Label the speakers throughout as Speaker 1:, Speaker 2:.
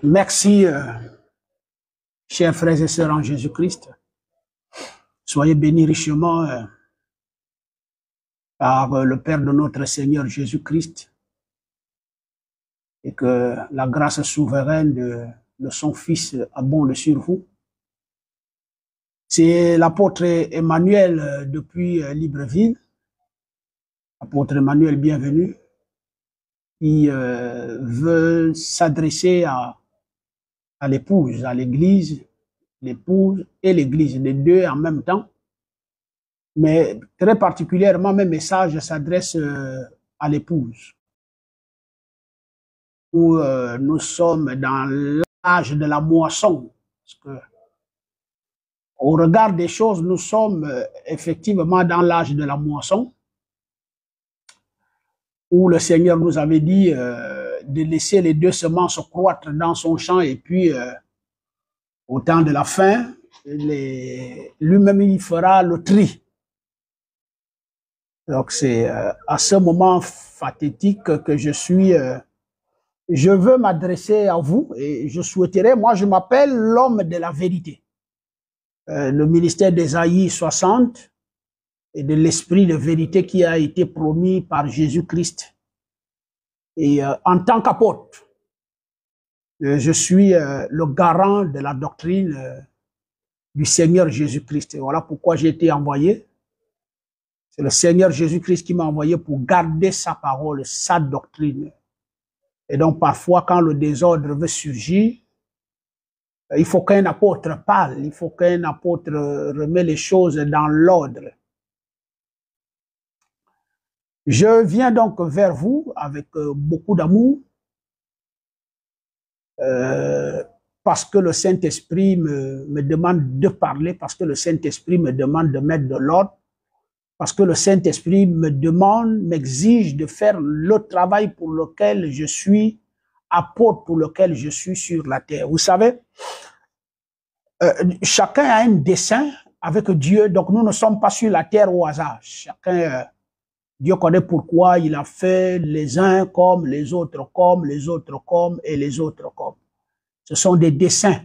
Speaker 1: Merci, chers frères et sœurs en Jésus-Christ. Soyez bénis richement par le Père de notre Seigneur Jésus-Christ et que la grâce souveraine de son Fils abonde sur vous. C'est l'apôtre Emmanuel depuis Libreville. Apôtre Emmanuel, bienvenue. Il veut s'adresser à l'épouse, à l'église, l'épouse et l'église, les deux en même temps. Mais très particulièrement, mes messages s'adressent à l'épouse, où nous sommes dans l'âge de la moisson. Parce que, au regard des choses, nous sommes effectivement dans l'âge de la moisson, où le Seigneur nous avait dit de laisser les deux semences croître dans son champ, et puis au temps de la fin, lui-même il fera le tri. Donc c'est à ce moment pathétique que je suis... je veux m'adresser à vous et je souhaiterais, moi je m'appelle l'homme de la vérité. Le ministère d'Ésaïe 60 et de l'esprit de vérité qui a été promis par Jésus-Christ. Et en tant qu'apôtre, je suis le garant de la doctrine du Seigneur Jésus-Christ. Et voilà pourquoi j'ai été envoyé. C'est le Seigneur Jésus-Christ qui m'a envoyé pour garder sa parole, sa doctrine. Et donc parfois quand le désordre veut surgir, il faut qu'un apôtre parle, il faut qu'un apôtre remette les choses dans l'ordre. Je viens donc vers vous avec beaucoup d'amour, parce que le Saint-Esprit me demande de parler, parce que le Saint-Esprit me demande de mettre de l'ordre, parce que le Saint-Esprit me demande, m'exige de faire le travail pour lequel je suis apôtre, pour lequel je suis sur la terre. Vous savez, chacun a un dessein avec Dieu, donc nous ne sommes pas sur la terre au hasard. Chacun, Dieu connaît pourquoi il a fait les uns comme les autres comme, les autres comme et les autres comme. Ce sont des desseins.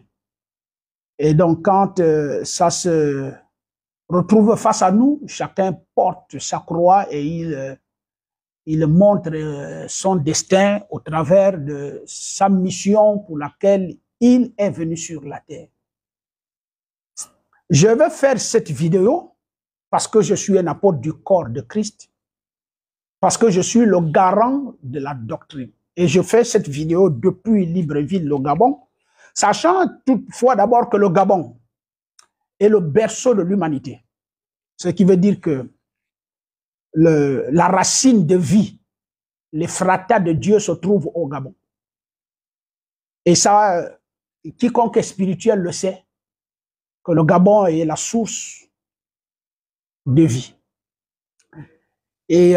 Speaker 1: Et donc quand ça se retrouve face à nous, chacun porte sa croix et il montre son destin au travers de sa mission pour laquelle il est venu sur la terre. Je vais faire cette vidéo parce que je suis un apôtre du corps de Christ, parce que je suis le garant de la doctrine. Et je fais cette vidéo depuis Libreville, le Gabon, sachant toutefois d'abord que le Gabon est le berceau de l'humanité. Ce qui veut dire que la racine de vie, les fratas de Dieu se trouvent au Gabon. Et ça, quiconque est spirituel le sait, que le Gabon est la source de vie. Et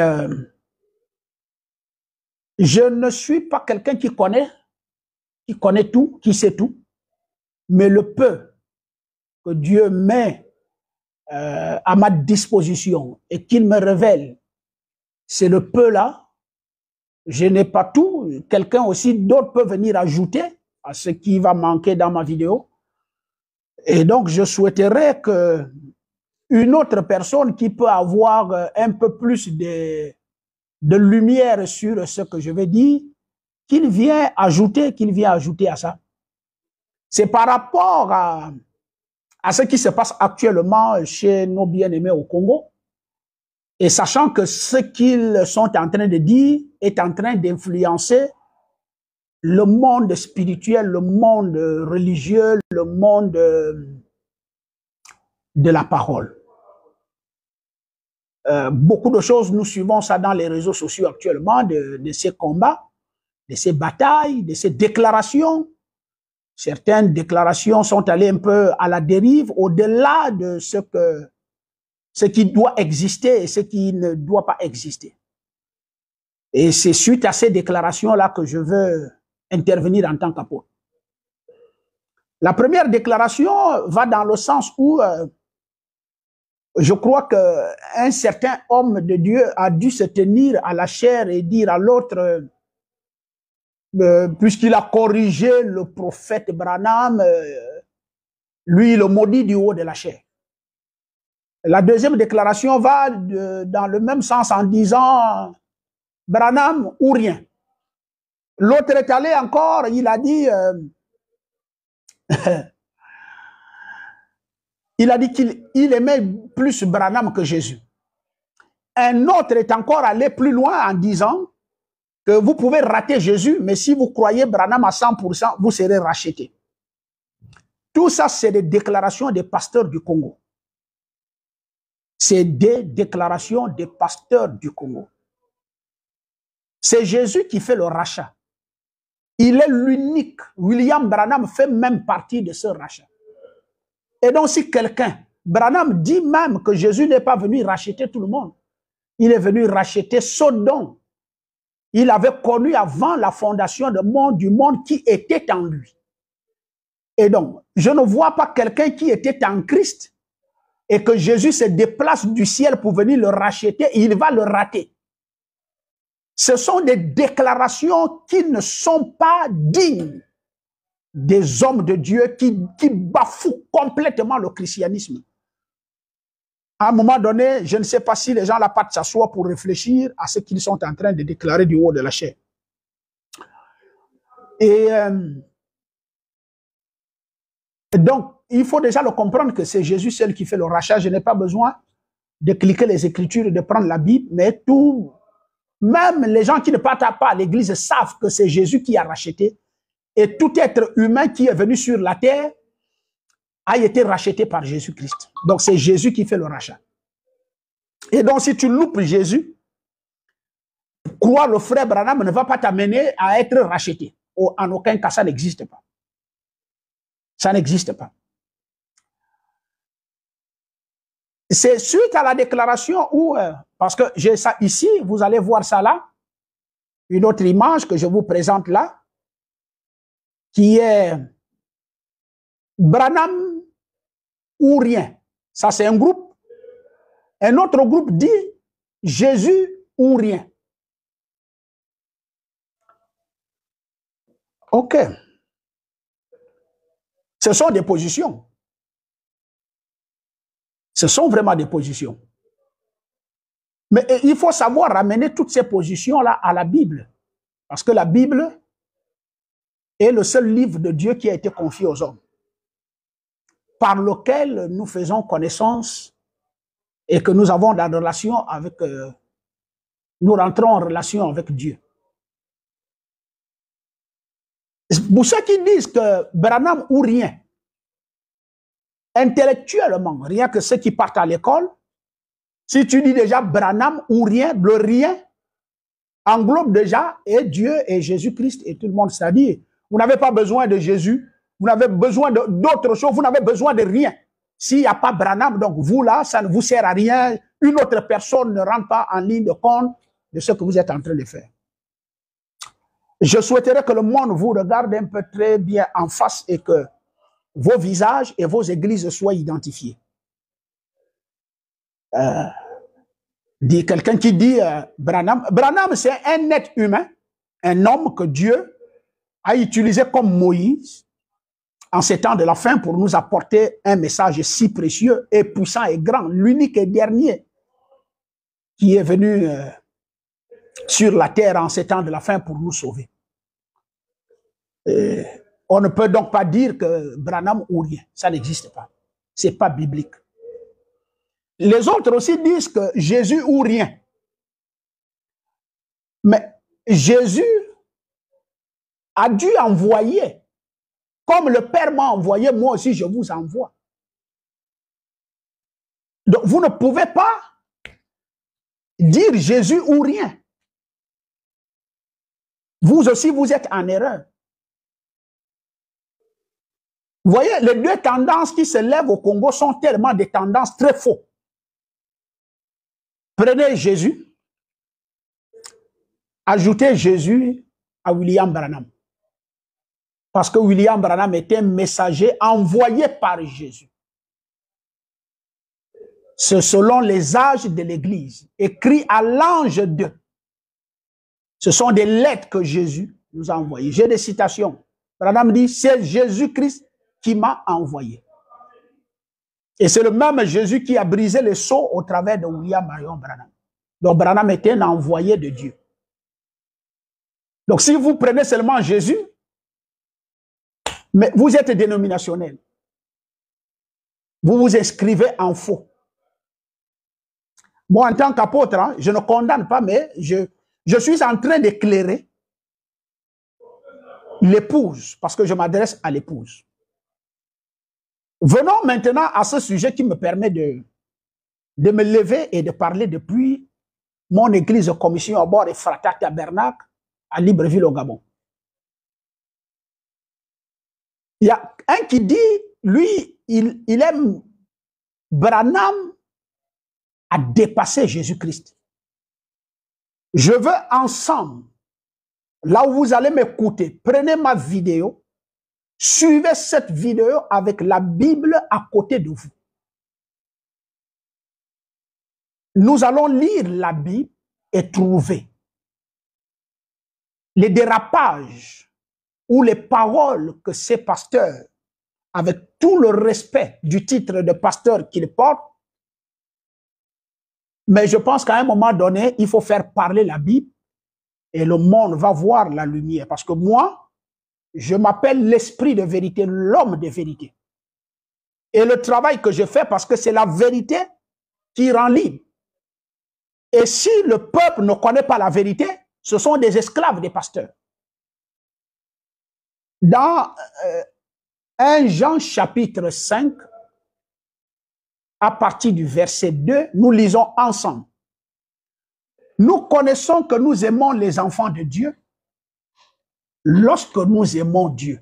Speaker 1: je ne suis pas quelqu'un qui connaît tout, qui sait tout, mais le peu que Dieu met à ma disposition et qu'il me révèle, c'est le peu là. Je n'ai pas tout. Quelqu'un aussi d'autre peut venir ajouter à ce qui va manquer dans ma vidéo. Et donc, je souhaiterais que une autre personne qui peut avoir un peu plus de lumière sur ce que je vais dire, qu'il vient ajouter à ça. C'est par rapport à ce qui se passe actuellement chez nos bien-aimés au Congo, et sachant que ce qu'ils sont en train de dire est en train d'influencer le monde spirituel, le monde religieux, le monde de la parole. Beaucoup de choses, nous suivons ça dans les réseaux sociaux actuellement, de ces combats, de ces batailles, de ces déclarations. Certaines déclarations sont allées un peu à la dérive, au-delà de ce qui doit exister et ce qui ne doit pas exister. Et c'est suite à ces déclarations-là que je veux intervenir en tant qu'apôtre. La première déclaration va dans le sens où je crois qu'un certain homme de Dieu a dû se tenir à la chair et dire à l'autre, puisqu'il a corrigé le prophète Branham, lui, le maudit du haut de la chair. La deuxième déclaration va dans le même sens en disant Branham ou rien. L'autre est allé encore, il a dit il a dit qu'il aimait plus Branham que Jésus. Un autre est encore allé plus loin en disant que vous pouvez rater Jésus, mais si vous croyez Branham à 100%, vous serez racheté. Tout ça, c'est des déclarations des pasteurs du Congo. C'est des déclarations des pasteurs du Congo. C'est Jésus qui fait le rachat. Il est l'unique. William Branham fait même partie de ce rachat. Et donc, si quelqu'un, Branham dit même que Jésus n'est pas venu racheter tout le monde. Il est venu racheter ce dont il avait connu avant la fondation du monde qui était en lui. Et donc, je ne vois pas quelqu'un qui était en Christ et que Jésus se déplace du ciel pour venir le racheter et il va le rater. Ce sont des déclarations qui ne sont pas dignes des hommes de Dieu qui bafouent complètement le christianisme. À un moment donné, je ne sais pas si les gens là pas s'assoient pour réfléchir à ce qu'ils sont en train de déclarer du haut de la chair. Et donc, il faut déjà le comprendre que c'est Jésus seul qui fait le rachat. Je n'ai pas besoin de cliquer les Écritures et de prendre la Bible, mais tout, même les gens qui ne partent pas à l'Église savent que c'est Jésus qui a racheté. Et tout être humain qui est venu sur la terre a été racheté par Jésus-Christ. Donc, c'est Jésus qui fait le rachat. Et donc, si tu loupes Jésus, croire le frère Branham ne va pas t'amener à être racheté. En aucun cas, ça n'existe pas. Ça n'existe pas. C'est suite à la déclaration où, parce que j'ai ça ici, vous allez voir ça là, une autre image que je vous présente là, qui est Branham ou rien. Ça, c'est un groupe. Un autre groupe dit Jésus ou rien. OK. Ce sont des positions. Ce sont vraiment des positions. Mais il faut savoir ramener toutes ces positions-là à la Bible. Parce que la Bible est le seul livre de Dieu qui a été confié aux hommes, par lequel nous faisons connaissance et que nous avons la relation avec, nous rentrons en relation avec Dieu. Pour ceux qui disent que Branham ou rien, intellectuellement, rien que ceux qui partent à l'école, si tu dis déjà Branham ou rien, le rien englobe déjà et Dieu et Jésus-Christ et tout le monde. C'est-à-dire, vous n'avez pas besoin de Jésus, vous n'avez besoin d'autre chose, vous n'avez besoin de rien. S'il n'y a pas Branham, donc vous là, ça ne vous sert à rien. Une autre personne ne rentre pas en ligne de compte de ce que vous êtes en train de faire. Je souhaiterais que le monde vous regarde un peu très bien en face et que vos visages et vos églises soient identifiés. Quelqu'un qui dit Branham. Branham, c'est un être humain, un homme que Dieu a utilisé comme Moïse en ces temps de la fin pour nous apporter un message si précieux et puissant et grand, l'unique et dernier qui est venu sur la terre en ces temps de la fin pour nous sauver. On ne peut donc pas dire que Branham ou rien, ça n'existe pas. C'est pas biblique. Les autres aussi disent que Jésus ou rien. Mais Jésus a dû envoyer, comme le Père m'a envoyé, moi aussi je vous envoie. Donc vous ne pouvez pas dire Jésus ou rien. Vous aussi vous êtes en erreur. Vous voyez, les deux tendances qui se lèvent au Congo sont tellement des tendances très fausses. Prenez Jésus, ajoutez Jésus à William Branham. Parce que William Branham était un messager envoyé par Jésus. C'est selon les âges de l'Église, écrit à l'ange 2. Ce sont des lettres que Jésus nous a envoyés. J'ai des citations. Branham dit, c'est Jésus-Christ qui m'a envoyé. Et c'est le même Jésus qui a brisé les sceaux au travers de William Marion Branham. Donc Branham était un envoyé de Dieu. Donc si vous prenez seulement Jésus, mais vous êtes dénominationnel. Vous vous inscrivez en faux. Moi, en tant qu'apôtre, hein, je ne condamne pas, mais je suis en train d'éclairer l'épouse, parce que je m'adresse à l'épouse. Venons maintenant à ce sujet qui me permet de me lever et de parler depuis mon église commission à bord et Frata Tabernacle à Libreville au Gabon. Il y a un qui dit, lui, il aime Branham à dépasser Jésus-Christ. Je veux ensemble, là où vous allez m'écouter, prenez ma vidéo, suivez cette vidéo avec la Bible à côté de vous. Nous allons lire la Bible et trouver les dérapages ou les paroles que ces pasteurs, avec tout le respect du titre de pasteur qu'ils portent, mais je pense qu'à un moment donné, il faut faire parler la Bible et le monde va voir la lumière. Parce que moi, je m'appelle l'esprit de vérité, l'homme de vérité. Et le travail que je fais, parce que c'est la vérité qui rend libre. Et si le peuple ne connaît pas la vérité, ce sont des esclaves des pasteurs. Dans 1 Jean chapitre 5, à partir du verset 2, nous lisons ensemble. Nous connaissons que nous aimons les enfants de Dieu lorsque nous aimons Dieu.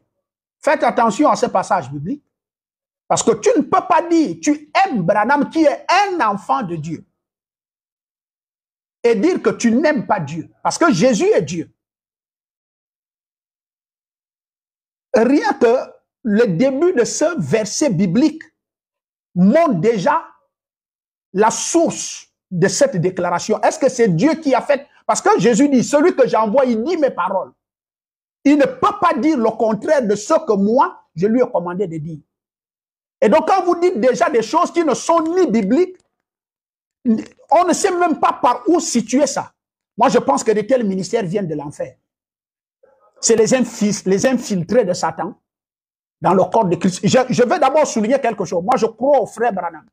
Speaker 1: Faites attention à ce passage biblique, parce que tu ne peux pas dire tu aimes Branham qui est un enfant de Dieu et dire que tu n'aimes pas Dieu, parce que Jésus est Dieu. Rien que le début de ce verset biblique montre déjà la source de cette déclaration. Est-ce que c'est Dieu qui a fait? Parce que Jésus dit, celui que j'envoie, il dit mes paroles. Il ne peut pas dire le contraire de ce que moi, je lui ai commandé de dire. Et donc, quand vous dites déjà des choses qui ne sont ni bibliques, on ne sait même pas par où situer ça. Moi, je pense que de tels ministères viennent de l'enfer. C'est les infiltrés de Satan dans le corps de Christ. Je veux d'abord souligner quelque chose. Moi, je crois au frère Branham,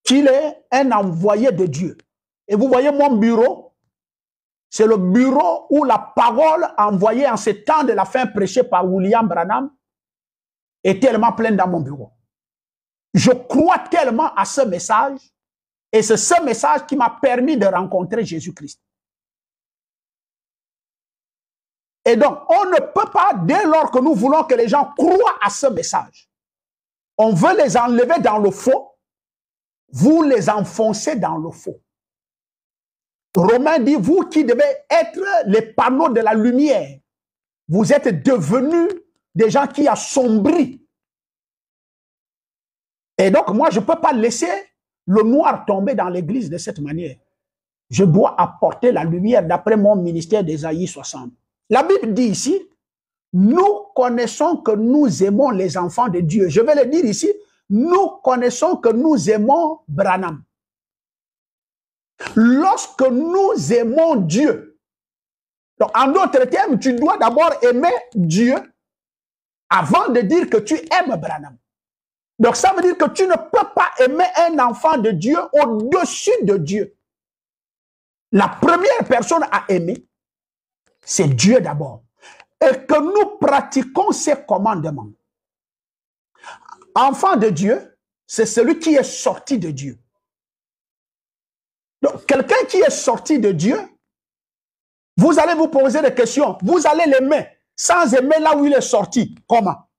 Speaker 1: qu'il est un envoyé de Dieu. Et vous voyez mon bureau, c'est le bureau où la parole envoyée en ces temps de la fin prêchée par William Branham est tellement pleine dans mon bureau. Je crois tellement à ce message et c'est ce message qui m'a permis de rencontrer Jésus-Christ. Et donc, on ne peut pas, dès lors que nous voulons que les gens croient à ce message, on veut les enlever dans le faux, vous les enfoncez dans le faux. Romain dit, vous qui devez être les panneaux de la lumière, vous êtes devenus des gens qui assombris. Et donc, moi, je ne peux pas laisser le noir tomber dans l'église de cette manière. Je dois apporter la lumière d'après mon ministère d'Ésaïe 60. La Bible dit ici, nous connaissons que nous aimons les enfants de Dieu. Je vais le dire ici, nous connaissons que nous aimons Branham. Lorsque nous aimons Dieu, donc en d'autres termes, tu dois d'abord aimer Dieu avant de dire que tu aimes Branham. Donc ça veut dire que tu ne peux pas aimer un enfant de Dieu au-dessus de Dieu. La première personne à aimer, c'est Dieu d'abord. Et que nous pratiquons ses commandements. Enfant de Dieu, c'est celui qui est sorti de Dieu. Donc, quelqu'un qui est sorti de Dieu, vous allez vous poser des questions. Vous allez l'aimer sans aimer là où il est sorti. Comment?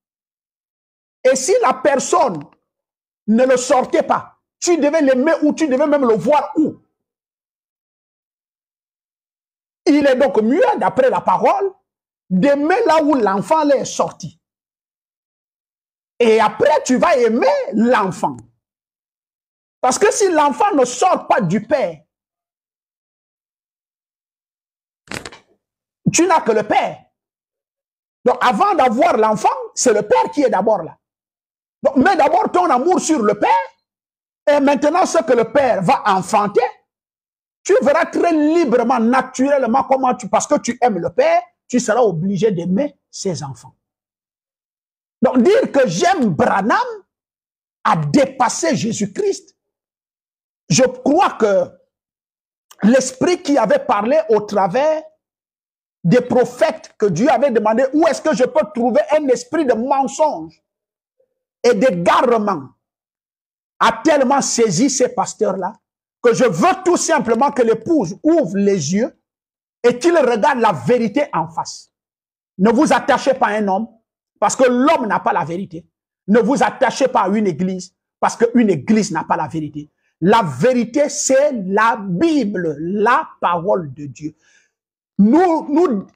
Speaker 1: Et si la personne ne le sortait pas, tu devais l'aimer ou tu devais même le voir où? Il est donc mieux, d'après la parole, d'aimer là où l'enfant est sorti. Et après, tu vas aimer l'enfant. Parce que si l'enfant ne sort pas du père, Tu n'as que le Père. Donc, avant d'avoir l'enfant, c'est le Père qui est d'abord là. Donc, mets d'abord ton amour sur le Père, et maintenant, ce que le Père va enfanter, tu verras très librement, naturellement, comment parce que tu aimes le Père, tu seras obligé d'aimer ses enfants. Donc, dire que j'aime Branham a dépassé Jésus-Christ. Je crois que l'esprit qui avait parlé au travers des prophètes que Dieu avait demandé, où est-ce que je peux trouver un esprit de mensonge et d'égarement, a tellement saisi ces pasteurs-là que je veux tout simplement que l'épouse ouvre les yeux et qu'il regarde la vérité en face. Ne vous attachez pas à un homme parce que l'homme n'a pas la vérité. Ne vous attachez pas à une église parce qu'une église n'a pas la vérité. La vérité, c'est la Bible, la parole de Dieu. Nous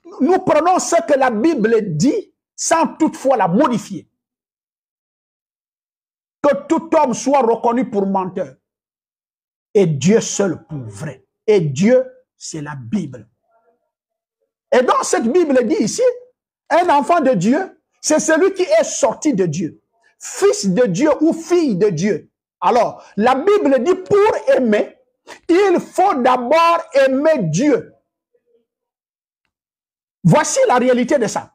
Speaker 1: prenons ce que la Bible dit sans toutefois la modifier. Que tout homme soit reconnu pour menteur et Dieu seul pour vrai. Et Dieu, c'est la Bible. Et donc cette Bible dit ici, un enfant de Dieu, c'est celui qui est sorti de Dieu, fils de Dieu ou fille de Dieu. Alors, la Bible dit pour aimer, il faut d'abord aimer Dieu. Voici la réalité de ça.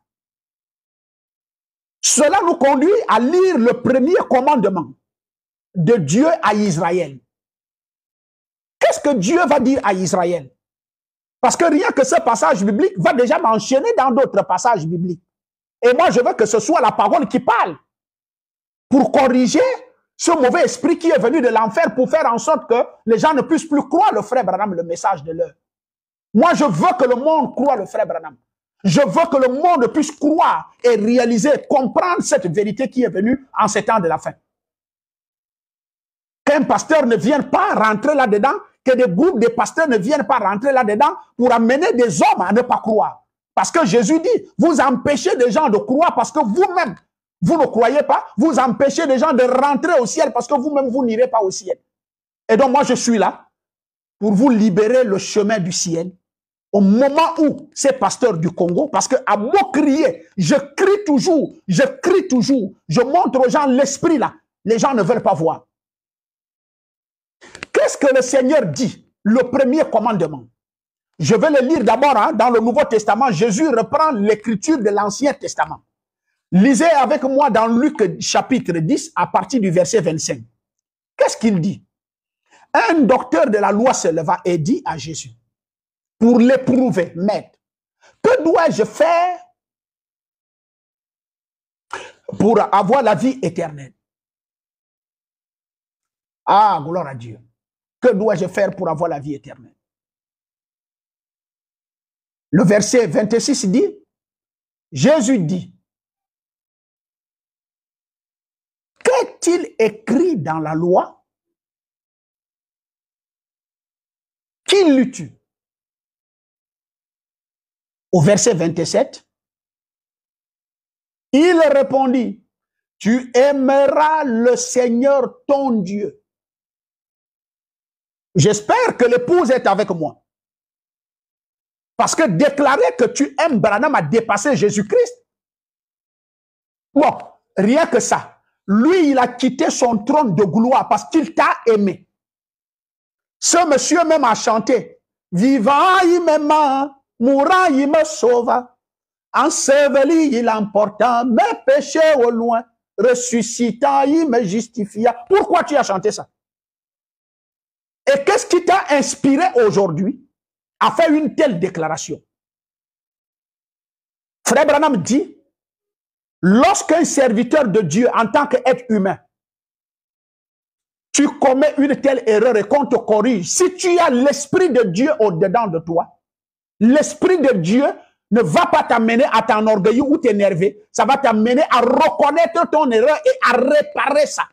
Speaker 1: Cela nous conduit à lire le premier commandement de Dieu à Israël. Qu'est-ce que Dieu va dire à Israël? Parce que rien que ce passage biblique va déjà m'enchaîner dans d'autres passages bibliques. Et moi, je veux que ce soit la parole qui parle pour corriger ce mauvais esprit qui est venu de l'enfer pour faire en sorte que les gens ne puissent plus croire le frère Branham, le message de l'heure. Moi, je veux que le monde croie le frère Branham. Je veux que le monde puisse croire et réaliser, comprendre cette vérité qui est venue en ces temps de la fin. Qu'un pasteur ne vienne pas rentrer là-dedans, que des groupes de pasteurs ne viennent pas rentrer là-dedans pour amener des hommes à ne pas croire. Parce que Jésus dit, vous empêchez des gens de croire parce que vous-même, vous ne croyez pas, vous empêchez des gens de rentrer au ciel parce que vous-même, vous n'irez pas au ciel. Et donc moi, je suis là pour vous libérer le chemin du ciel. Au moment où ces pasteurs du Congo, parce que à beau crier, je crie toujours, je montre aux gens l'esprit là. Les gens ne veulent pas voir. Qu'est-ce que le Seigneur dit? Le premier commandement. Je vais le lire d'abord dans le Nouveau Testament. Jésus reprend l'écriture de l'Ancien Testament. Lisez avec moi dans Luc chapitre 10 à partir du verset 25. Qu'est-ce qu'il dit? Un docteur de la loi se leva et dit à Jésus, pour l'éprouver, maître, que dois-je faire pour avoir la vie éternelle? Ah, gloire à Dieu. Que dois-je faire pour avoir la vie éternelle? Le verset 26 dit, Jésus dit, qu'est-il écrit dans la loi? Qui le tue? Au verset 27, il répondit, tu aimeras le Seigneur ton Dieu. J'espère que l'épouse est avec moi. Parce que déclarer que tu aimes Branham a dépassé Jésus-Christ. Bon, rien que ça. Lui, il a quitté son trône de gloire parce qu'il t'a aimé. Ce monsieur même a chanté. Vivant, il m'aima, mourant, il me sauva. Enseveli, il emporta mes péchés au loin. Ressuscitant, il me justifia. Pourquoi tu as chanté ça? Et qu'est-ce qui t'a inspiré aujourd'hui à faire une telle déclaration? Frère Branham dit, lorsqu'un serviteur de Dieu, en tant qu'être humain, tu commets une telle erreur et qu'on te corrige, si tu as l'Esprit de Dieu au-dedans de toi, l'Esprit de Dieu ne va pas t'amener à t'enorgueillir ou t'énerver, ça va t'amener à reconnaître ton erreur et à réparer ça,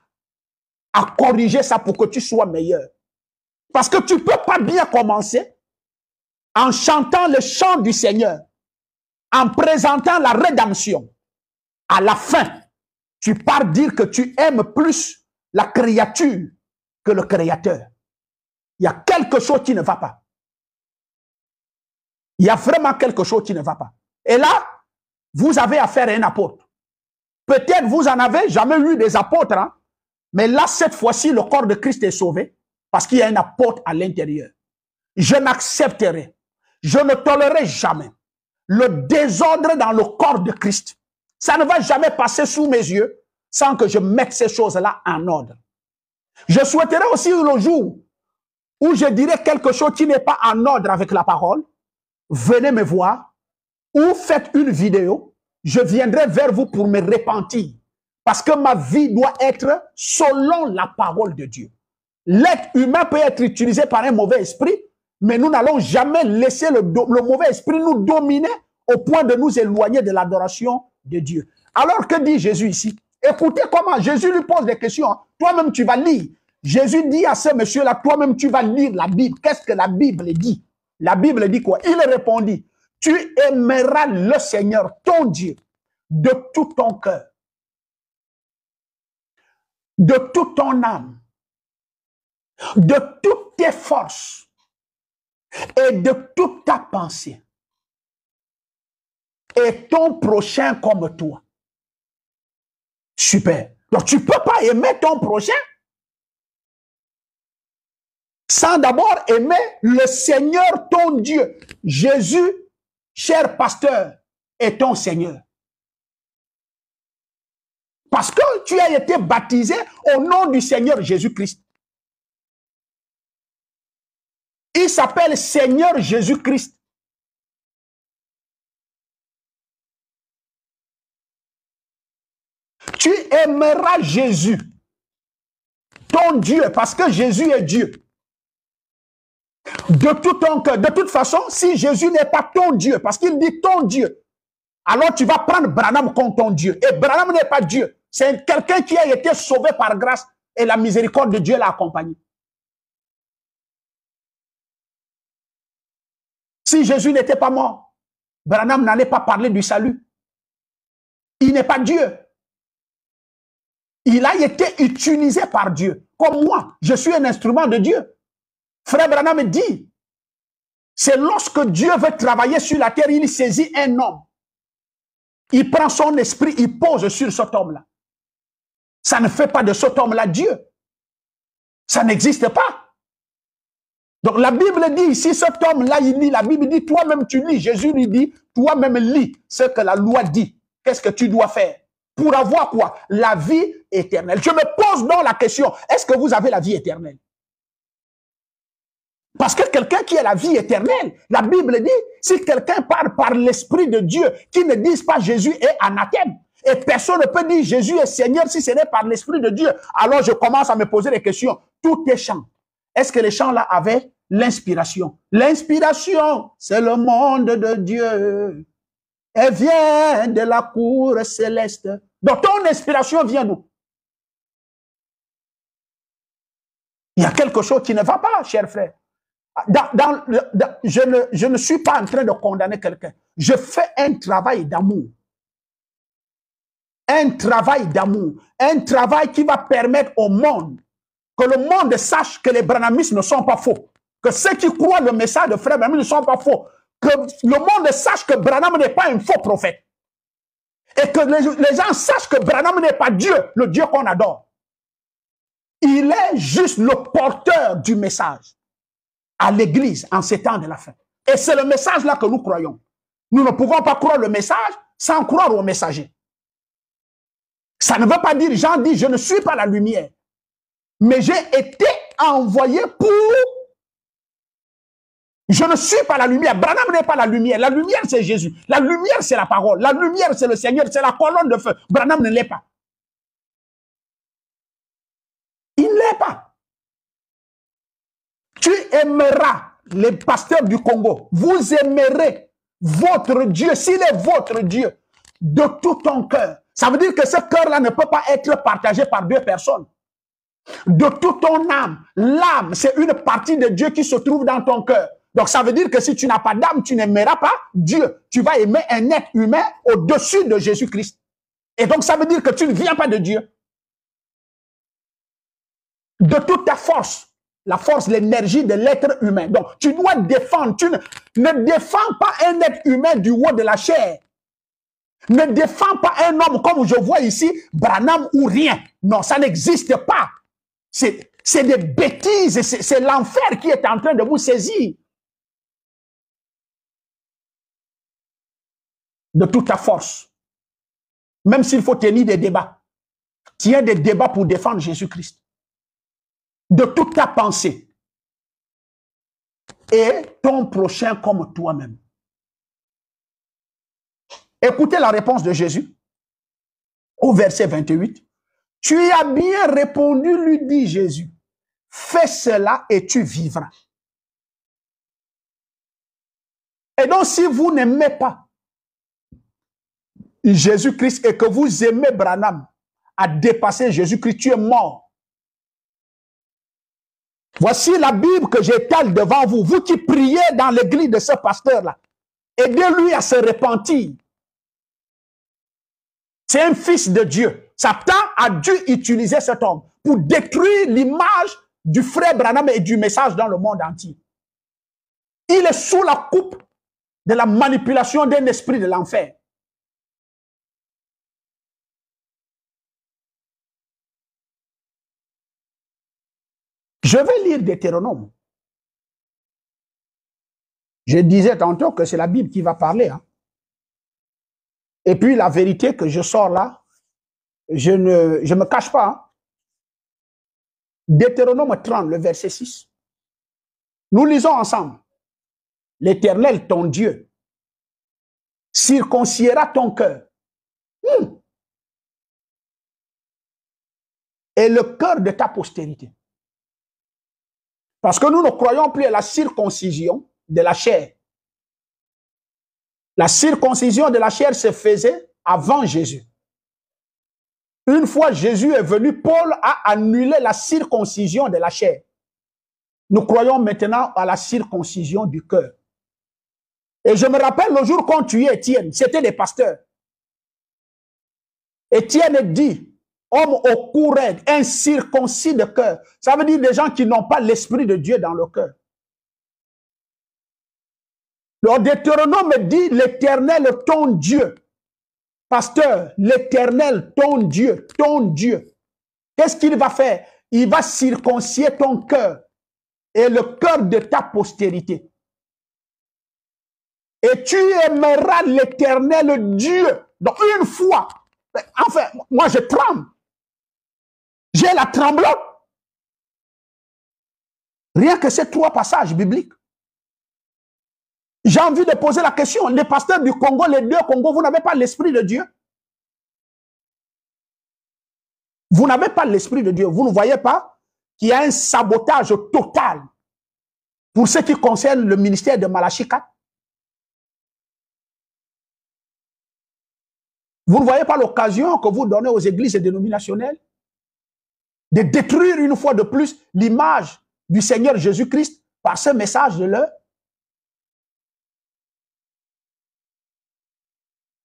Speaker 1: à corriger ça pour que tu sois meilleur. Parce que tu ne peux pas bien commencer en chantant le chant du Seigneur, en présentant la rédemption. À la fin, tu pars dire que tu aimes plus la créature que le Créateur. Il y a quelque chose qui ne va pas. Il y a vraiment quelque chose qui ne va pas. Et là, vous avez affaire à un apôtre. Peut-être vous en avez jamais eu des apôtres, hein? Mais là, cette fois-ci, le corps de Christ est sauvé parce qu'il y a un apôtre à l'intérieur. Je n'accepterai, je ne tolérerai jamais le désordre dans le corps de Christ. Ça ne va jamais passer sous mes yeux sans que je mette ces choses-là en ordre. Je souhaiterais aussi le jour où je dirai quelque chose qui n'est pas en ordre avec la parole, venez me voir ou faites une vidéo, je viendrai vers vous pour me repentir. Parce que ma vie doit être selon la parole de Dieu. L'être humain peut être utilisé par un mauvais esprit, mais nous n'allons jamais laisser le mauvais esprit nous dominer au point de nous éloigner de l'adoration de Dieu. Alors que dit Jésus ici? Écoutez comment Jésus lui pose des questions. Toi-même, tu vas lire. Jésus dit à ce monsieur-là, toi-même, tu vas lire la Bible. Qu'est-ce que la Bible dit? La Bible dit quoi? Il répondit, tu aimeras le Seigneur, ton Dieu, de tout ton cœur, de toute ton âme, de toutes tes forces et de toute ta pensée. Et ton prochain comme toi. Super. Donc tu ne peux pas aimer ton prochain sans d'abord aimer le Seigneur, ton Dieu. Jésus, cher pasteur, est ton Seigneur. Parce que tu as été baptisé au nom du Seigneur Jésus-Christ. Il s'appelle Seigneur Jésus-Christ. Tu aimeras Jésus, ton Dieu, parce que Jésus est Dieu. De tout ton cœur. De toute façon, si Jésus n'est pas ton Dieu, parce qu'il dit ton Dieu, alors tu vas prendre Branham comme ton Dieu. Et Branham n'est pas Dieu. C'est quelqu'un qui a été sauvé par grâce et la miséricorde de Dieu l'a accompagné. Si Jésus n'était pas mort, Branham n'allait pas parler du salut. Il n'est pas Dieu. Il a été utilisé par Dieu. Comme moi, je suis un instrument de Dieu. Frère Branham dit, c'est lorsque Dieu veut travailler sur la terre, il saisit un homme. Il prend son esprit, il pose sur cet homme-là. Ça ne fait pas de cet homme-là Dieu. Ça n'existe pas. Donc la Bible dit ici, cet homme-là, il lit, la Bible dit, toi-même tu lis. Jésus lui dit, toi-même lis ce que la loi dit. Qu'est-ce que tu dois faire? Pour avoir quoi? La vie éternelle. Je me pose donc la question, est-ce que vous avez la vie éternelle? Parce que quelqu'un qui a la vie éternelle, la Bible dit, si quelqu'un parle par l'Esprit de Dieu, qui ne dise pas Jésus est anathème, et personne ne peut dire Jésus est Seigneur si ce n'est par l'Esprit de Dieu, alors je commence à me poser des questions. Tout est chant. Est-ce que les chants là avaient l'inspiration? L'inspiration, c'est le monde de Dieu. Elle vient de la cour céleste. Donc ton inspiration vient d'où? Il y a quelque chose qui ne va pas, cher frère. Je ne suis pas en train de condamner quelqu'un. Je fais un travail d'amour. Un travail d'amour. Un travail qui va permettre au monde, que le monde sache que les branhamistes ne sont pas faux. Que ceux qui croient le message de frère Branham ne sont pas faux. Que le monde sache que Branham n'est pas un faux prophète. Et que les gens sachent que Branham n'est pas Dieu, le Dieu qu'on adore. Il est juste le porteur du message à l'église en ces temps de la fin. Et c'est le message là que nous croyons. Nous ne pouvons pas croire le message sans croire au messager. Ça ne veut pas dire, Jean dit, je ne suis pas la lumière. Mais j'ai été envoyé pour... Je ne suis pas la lumière. Branham n'est pas la lumière. La lumière, c'est Jésus. La lumière, c'est la parole. La lumière, c'est le Seigneur. C'est la colonne de feu. Branham ne l'est pas. Il ne l'est pas. Tu aimeras les pasteurs du Congo. Vous aimerez votre Dieu, s'il est votre Dieu, de tout ton cœur. Ça veut dire que ce cœur-là ne peut pas être partagé par deux personnes. De toute ton âme. L'âme, c'est une partie de Dieu qui se trouve dans ton cœur. Donc ça veut dire que si tu n'as pas d'âme, tu n'aimeras pas Dieu. Tu vas aimer un être humain au-dessus de Jésus-Christ. Et donc ça veut dire que tu ne viens pas de Dieu. De toute ta force. la force, l'énergie de l'être humain. Donc, tu dois défendre. Tu ne défends pas un être humain du haut de la chair. Ne défends pas un homme comme je vois ici, Branham ou rien. Non, ça n'existe pas. C'est des bêtises. C'est l'enfer qui est en train de vous saisir. De toute ta force. Même s'il faut tenir des débats. Tiens des débats pour défendre Jésus-Christ. De toute ta pensée. Et ton prochain comme toi-même. Écoutez la réponse de Jésus au verset 28. Tu as bien répondu, lui dit Jésus. Fais cela et tu vivras. Et donc, si vous n'aimez pas Jésus-Christ et que vous aimez Branham à dépasser Jésus-Christ, tu es mort. Voici la Bible que j'étale devant vous. Vous qui priez dans l'église de ce pasteur-là, aidez-lui à se repentir. C'est un fils de Dieu. Satan a dû utiliser cet homme pour détruire l'image du frère Branham et du message dans le monde entier. Il est sous la coupe de la manipulation d'un esprit de l'enfer. Je vais lire Deutéronome. Je disais tantôt que c'est la Bible qui va parler. Hein. Et puis la vérité que je sors là, je ne me cache pas. Hein. Deutéronome 30, le verset 6. Nous lisons ensemble. L'Éternel, ton Dieu, circoncira ton cœur. Et le cœur de ta postérité. Parce que nous ne croyons plus à la circoncision de la chair. La circoncision de la chair se faisait avant Jésus. Une fois Jésus est venu, Paul a annulé la circoncision de la chair. Nous croyons maintenant à la circoncision du cœur. Et je me rappelle le jour qu'on tuait Étienne, c'était des pasteurs. Étienne dit, homme au cou raide, incirconcis de cœur. Ça veut dire des gens qui n'ont pas l'esprit de Dieu dans le cœur. Le Deutéronome dit, l'Éternel, ton Dieu. Pasteur, l'Éternel, ton Dieu, ton Dieu. Qu'est-ce qu'il va faire? Il va circoncier ton cœur et le cœur de ta postérité. Et tu aimeras l'Éternel Dieu. Donc une fois, enfin, moi je tremble. J'ai la tremblote. Rien que ces 3 passages bibliques. J'ai envie de poser la question. Les pasteurs du Congo, les 2 Congos, vous n'avez pas l'esprit de Dieu? Vous n'avez pas l'esprit de Dieu. Vous ne voyez pas qu'il y a un sabotage total pour ce qui concerne le ministère de Malachi 4? Vous ne voyez pas l'occasion que vous donnez aux églises dénominationnelles de détruire une fois de plus l'image du Seigneur Jésus-Christ par ce message de l'heure?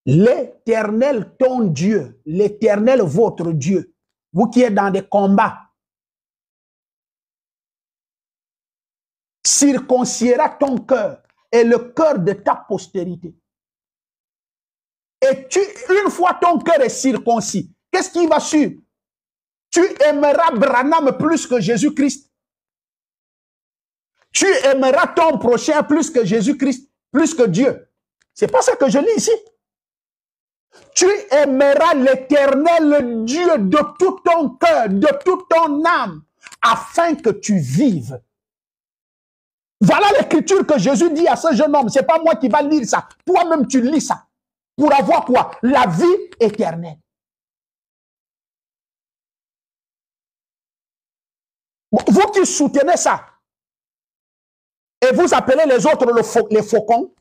Speaker 1: L'Éternel, ton Dieu, l'Éternel, votre Dieu, vous qui êtes dans des combats, circoncira ton cœur et le cœur de ta postérité. Et une fois ton cœur est circoncis, qu'est-ce qui va suivre? Tu aimeras Branham plus que Jésus-Christ. Tu aimeras ton prochain plus que Jésus-Christ, plus que Dieu. C'est pas ça que je lis ici. Tu aimeras l'Éternel Dieu de tout ton cœur, de toute ton âme, afin que tu vives. Voilà l'écriture que Jésus dit à ce jeune homme. C'est pas moi qui va lire ça. Toi-même, tu lis ça. Pour avoir quoi? La vie éternelle. Vous qui soutenez ça, et vous appelez les autres les faucons,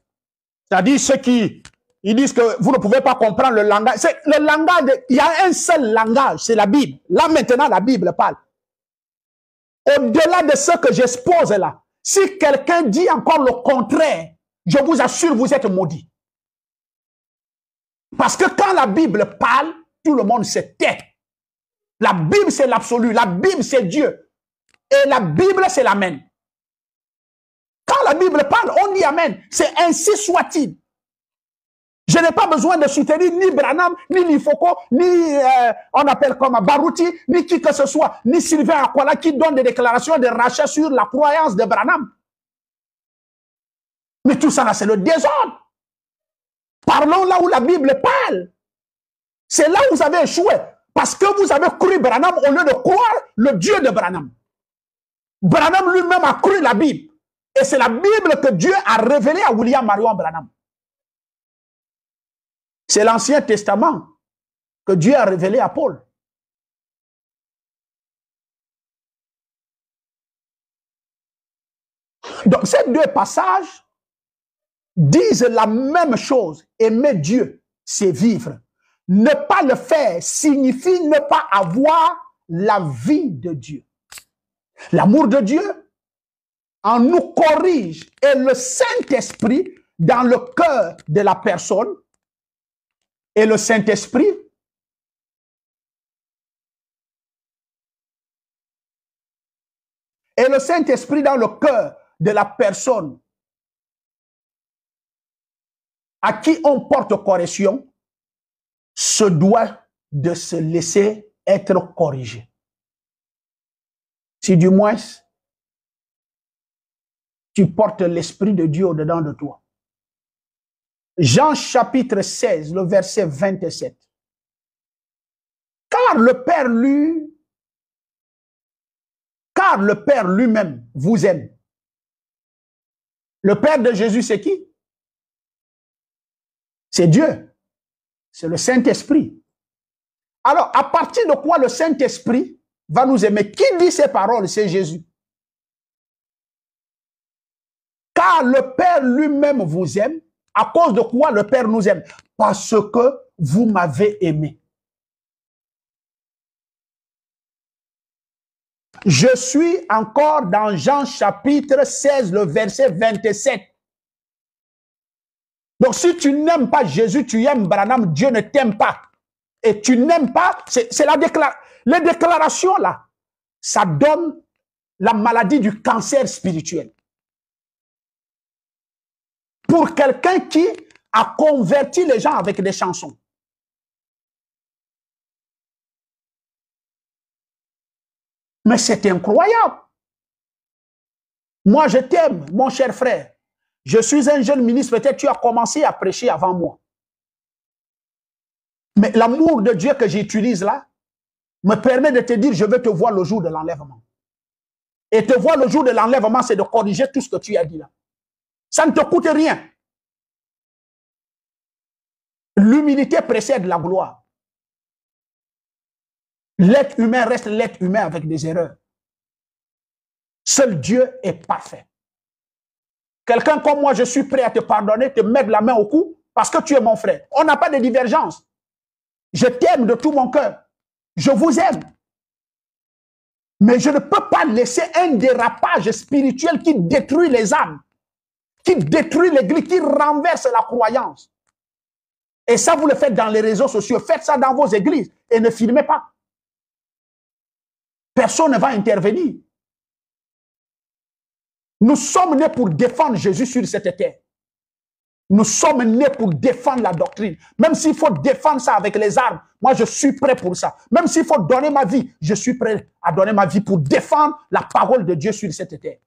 Speaker 1: c'est-à-dire ceux qui ils disent que vous ne pouvez pas comprendre le langage. C'est le langage, il y a un seul langage, c'est la Bible. Là maintenant, la Bible parle. Au-delà de ce que j'expose là, si quelqu'un dit encore le contraire, je vous assure, vous êtes maudits. Parce que quand la Bible parle, tout le monde se tait. La Bible, c'est l'absolu. La Bible, c'est Dieu. Et la Bible, c'est l'amen. Quand la Bible parle, on dit amen. C'est ainsi soit-il. Je n'ai pas besoin de soutenir ni Branham, ni Lifoko, ni on appelle comme Barouti, ni qui que ce soit, ni Sylvain Akwala qui donne des déclarations de rachat sur la croyance de Branham. Mais tout ça là, c'est le désordre. Parlons là où la Bible parle. C'est là où vous avez échoué. Parce que vous avez cru Branham au lieu de croire le Dieu de Branham. Branham lui-même a cru la Bible. Et c'est la Bible que Dieu a révélée à William Marion Branham. C'est l'Ancien Testament que Dieu a révélé à Paul. Donc, ces deux passages disent la même chose. Aimer Dieu, c'est vivre. Ne pas le faire signifie ne pas avoir la vie de Dieu. L'amour de Dieu en nous corrige et le Saint-Esprit dans le cœur de la personne et le Saint-Esprit dans le cœur de la personne à qui on porte correction se doit de se laisser être corrigé. Si du moins tu portes l'Esprit de Dieu au-dedans de toi. Jean chapitre 16, le verset 27. Car le Père lui-même vous aime. Le Père de Jésus, c'est qui? C'est Dieu. C'est le Saint-Esprit. Alors, à partir de quoi le Saint-Esprit va nous aimer? Qui dit ces paroles? C'est Jésus. Car le Père lui-même vous aime. À cause de quoi le Père nous aime? Parce que vous m'avez aimé. Je suis encore dans Jean chapitre 16, le verset 27. Donc si tu n'aimes pas Jésus, tu aimes Branham, Dieu ne t'aime pas. Et tu n'aimes pas, c'est la déclaration. Les déclarations là, ça donne la maladie du cancer spirituel. Pour quelqu'un qui a converti les gens avec des chansons. Mais c'est incroyable. Moi, je t'aime, mon cher frère. Je suis un jeune ministre, peut-être tu as commencé à prêcher avant moi. Mais l'amour de Dieu que j'utilise là me permet de te dire, je veux te voir le jour de l'enlèvement. Et te voir le jour de l'enlèvement, c'est de corriger tout ce que tu as dit là. Ça ne te coûte rien. L'humilité précède la gloire. L'être humain reste l'être humain avec des erreurs. Seul Dieu est parfait. Quelqu'un comme moi, je suis prêt à te pardonner, te mettre la main au cou, parce que tu es mon frère. On n'a pas de divergence. Je t'aime de tout mon cœur. Je vous aime. Mais je ne peux pas laisser un dérapage spirituel qui détruit les âmes, qui détruit l'église, qui renverse la croyance. Et ça, vous le faites dans les réseaux sociaux. Faites ça dans vos églises et ne filmez pas. Personne ne va intervenir. Nous sommes nés pour défendre Jésus sur cette terre. Nous sommes nés pour défendre la doctrine. Même s'il faut défendre ça avec les armes, moi je suis prêt pour ça. Même s'il faut donner ma vie, je suis prêt à donner ma vie pour défendre la parole de Dieu sur cette terre.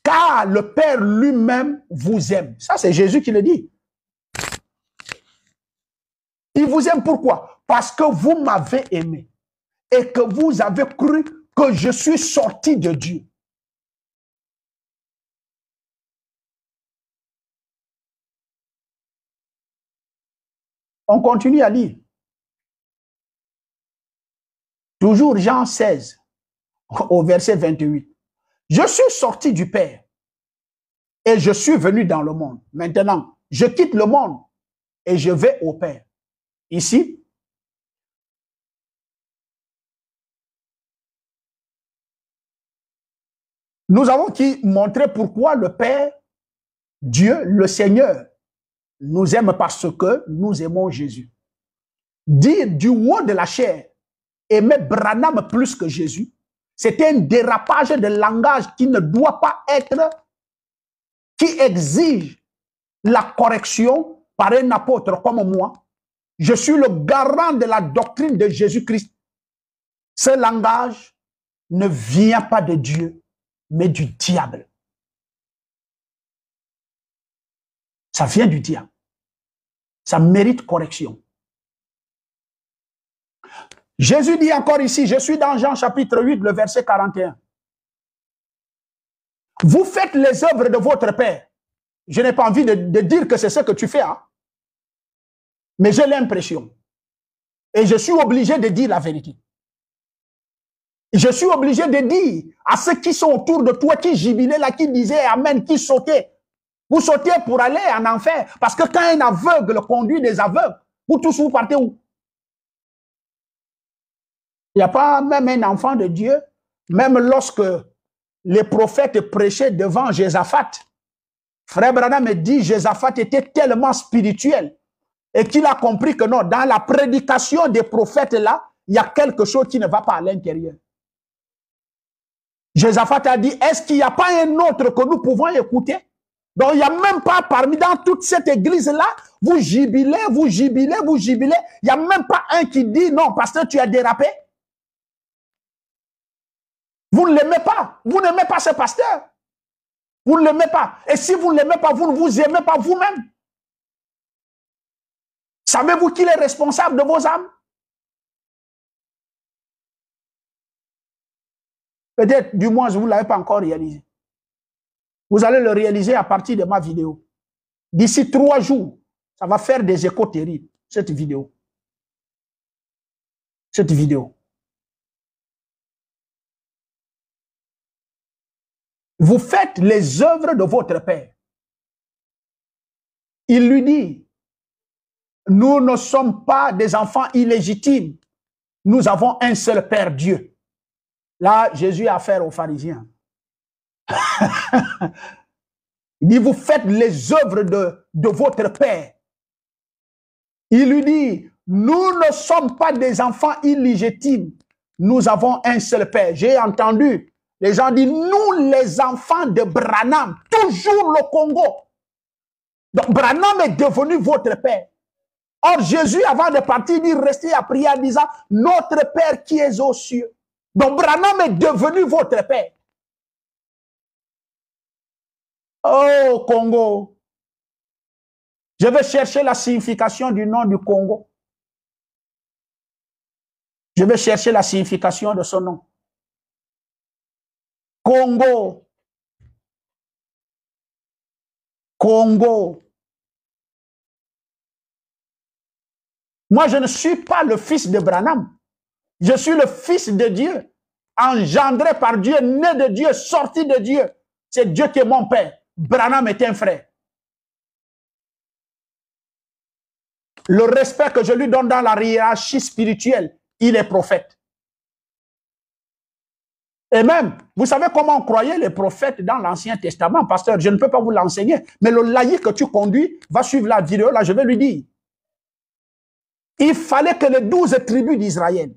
Speaker 1: Car le Père lui-même vous aime. Ça, c'est Jésus qui le dit. Il vous aime pourquoi? Parce que vous m'avez aimé et que vous avez cru que je suis sorti de Dieu. On continue à lire. Toujours Jean 16, au verset 28. Je suis sorti du Père et je suis venu dans le monde. Maintenant, je quitte le monde et je vais au Père. Ici, nous avons montré pourquoi le Père, Dieu, le Seigneur, nous aime parce que nous aimons Jésus. Dire du haut de la chair aimait Branham plus que Jésus. C'était un dérapage de langage qui ne doit pas être, qui exige la correction par un apôtre comme moi. Je suis le garant de la doctrine de Jésus-Christ. Ce langage ne vient pas de Dieu, mais du diable. Ça vient du diable. Ça mérite correction. Jésus dit encore ici, je suis dans Jean chapitre 8, le verset 41. Vous faites les œuvres de votre Père. Je n'ai pas envie de dire que c'est ce que tu fais, hein? Mais j'ai l'impression. Et je suis obligé de dire la vérité. Je suis obligé de dire à ceux qui sont autour de toi, qui jubilaient là, qui disaient Amen, qui sautaient. Vous sautez pour aller en enfer. Parce que quand un aveugle conduit des aveugles, vous tous vous partez où? Il n'y a pas même un enfant de Dieu, même lorsque les prophètes prêchaient devant Josaphat. Frère Branham me dit Josaphat était tellement spirituel et qu'il a compris que non, dans la prédication des prophètes là, il y a quelque chose qui ne va pas à l'intérieur. Josaphat a dit, est-ce qu'il n'y a pas un autre que nous pouvons écouter? Donc il n'y a même pas parmi dans toute cette église-là, vous jubilez, vous jubilez, vous jubilez. Il n'y a même pas un qui dit non, pasteur, tu as dérapé. Vous ne l'aimez pas. Vous n'aimez pas ce pasteur. Vous ne l'aimez pas. Et si vous ne l'aimez pas, vous ne vous aimez pas vous-même. Savez-vous qu'il est responsable de vos âmes? Peut-être, du moins, vous ne l'avez pas encore réalisé. Vous allez le réaliser à partir de ma vidéo. D'ici 3 jours, ça va faire des échos terribles, cette vidéo. Cette vidéo. Vous faites les œuvres de votre Père. Il lui dit, nous ne sommes pas des enfants illégitimes. Nous avons un seul Père, Dieu. Là, Jésus a affaire aux pharisiens. Il dit, vous faites les œuvres de votre Père. Il lui dit, nous ne sommes pas des enfants illégitimes. Nous avons un seul Père. J'ai entendu les gens disent, nous les enfants de Branham, toujours le Congo. Donc Branham est devenu votre Père. Or Jésus, avant de partir, dit, restez à prier en disant, notre Père qui est aux cieux. Donc Branham est devenu votre Père. Oh Congo, je vais chercher la signification du nom du Congo. Je vais chercher la signification de son nom. Congo. Congo. Moi, je ne suis pas le fils de Branham. Je suis le fils de Dieu, engendré par Dieu, né de Dieu, sorti de Dieu. C'est Dieu qui est mon père. Branham est un frère. Le respect que je lui donne dans la hiérarchie spirituelle, il est prophète. Et même, vous savez comment on croyait les prophètes dans l'Ancien Testament, pasteur, je ne peux pas vous l'enseigner, mais le laïc que tu conduis va suivre la vidéo, là, je vais lui dire. Il fallait que les 12 tribus d'Israël,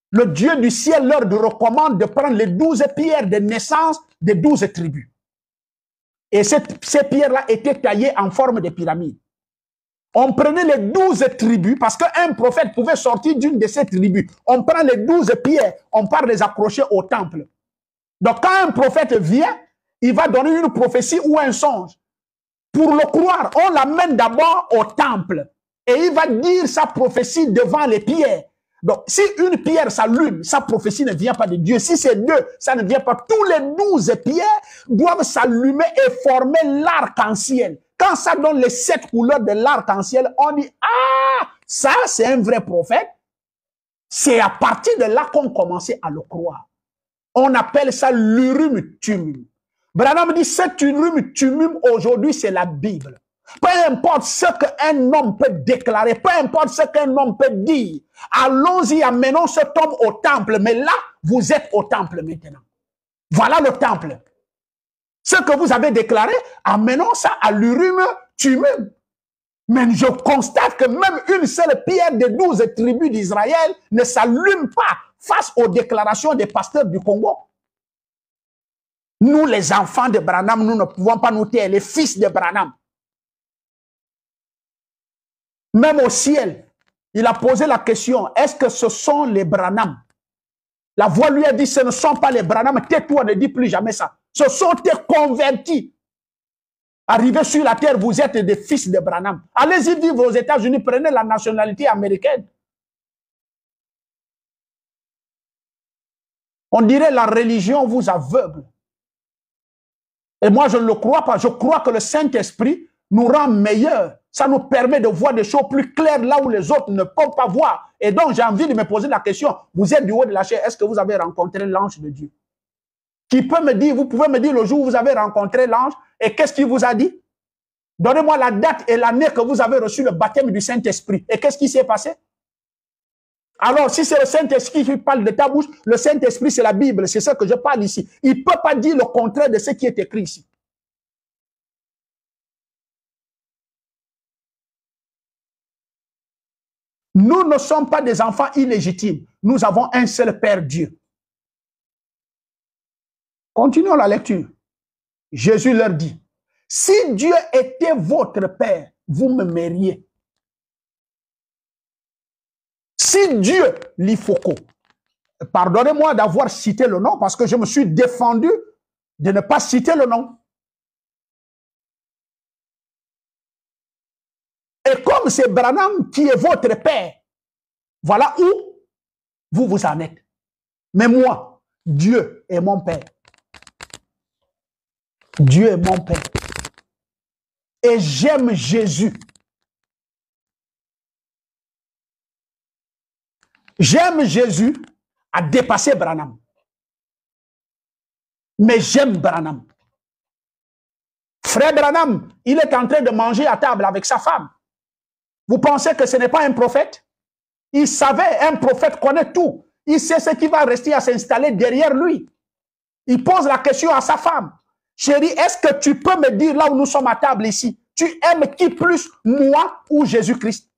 Speaker 1: le Dieu du ciel leur recommande de prendre les 12 pierres de naissance des 12 tribus. Et ces pierres-là étaient taillées en forme de pyramide. On prenait les 12 tribus, parce qu'un prophète pouvait sortir d'une de ces tribus. On prend les 12 pierres, on part les accrocher au temple. Donc quand un prophète vient, il va donner une prophétie ou un songe. Pour le croire, on l'amène d'abord au temple. Et il va dire sa prophétie devant les pierres. Donc si une pierre s'allume, sa prophétie ne vient pas de Dieu. Si c'est 2, ça ne vient pas. Tous les 12 pierres doivent s'allumer et former l'arc-en-ciel. Quand ça donne les 7 couleurs de l'arc-en-ciel, on dit, ah, ça c'est un vrai prophète. C'est à partir de là qu'on commençait à le croire. On appelle ça l'Urim Tumim. Branham dit, cet Urim Tumim aujourd'hui c'est la Bible. Peu importe ce qu'un homme peut déclarer, peu importe ce qu'un homme peut dire, allons-y, amenons cet homme au temple. Mais là, vous êtes au temple maintenant. Voilà le temple. Ce que vous avez déclaré, amenons ça à l'Urim Tumim. Mais je constate que même une seule pierre des 12 tribus d'Israël ne s'allume pas. face aux déclarations des pasteurs du Congo. Nous, les enfants de Branham, nous ne pouvons pas nous taire, les fils de Branham. Même au ciel, il a posé la question, est-ce que ce sont les Branham? La voix lui a dit, ce ne sont pas les Branham, tais-toi, ne dis plus jamais ça. Ce sont tes convertis. Arrivés sur la terre, vous êtes des fils de Branham. Allez-y vivre aux États-Unis, prenez la nationalité américaine. On dirait la religion vous aveugle. Et moi, je ne le crois pas. Je crois que le Saint-Esprit nous rend meilleurs. Ça nous permet de voir des choses plus claires là où les autres ne peuvent pas voir. Et donc, j'ai envie de me poser la question. Vous êtes du haut de la chair. Est-ce que vous avez rencontré l'ange de Dieu? Qui peut me dire, vous pouvez me dire le jour où vous avez rencontré l'ange et qu'est-ce qu'il vous a dit? Donnez-moi la date et l'année que vous avez reçu le baptême du Saint-Esprit. Et qu'est-ce qui s'est passé? Alors, si c'est le Saint-Esprit qui parle de ta bouche, le Saint-Esprit, c'est la Bible. C'est ça que je parle ici. Il ne peut pas dire le contraire de ce qui est écrit ici. Nous ne sommes pas des enfants illégitimes. Nous avons un seul Père Dieu. Continuons la lecture. Jésus leur dit, si Dieu était votre Père, vous me m'aimeriez. Si Dieu, l'Ifoko, pardonnez-moi d'avoir cité le nom parce que je me suis défendu de ne pas citer le nom. Et comme c'est Branham qui est votre Père, voilà où vous en êtes. Mais moi, Dieu est mon Père. Dieu est mon Père. Et j'aime Jésus. J'aime Jésus à dépasser Branham. Mais j'aime Branham. Frère Branham, il est en train de manger à table avec sa femme. Vous pensez que ce n'est pas un prophète? Il savait, un prophète connaît tout. Il sait ce qui va rester à s'installer derrière lui. Il pose la question à sa femme. Chérie, est-ce que tu peux me dire là où nous sommes à table ici, tu aimes qui plus, moi ou Jésus-Christ?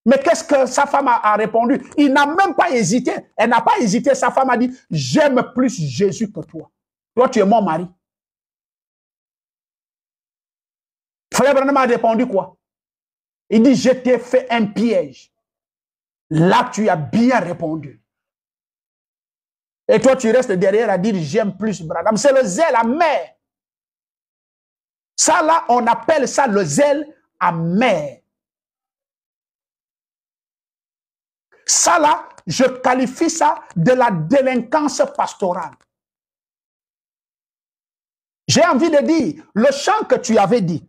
Speaker 1: Mais qu'est-ce que sa femme a répondu? Il n'a même pas hésité. Elle n'a pas hésité. Sa femme a dit, j'aime plus Jésus que toi. Toi, tu es mon mari. Frère Branham a répondu quoi? Il dit, je t'ai fait un piège. Là, tu as bien répondu. Et toi, tu restes derrière à dire, j'aime plus Branham. C'est le zèle amer. Ça, là, on appelle ça le zèle amer. Ça, là, je qualifie ça de la délinquance pastorale. J'ai envie de dire, le chant que tu avais dit,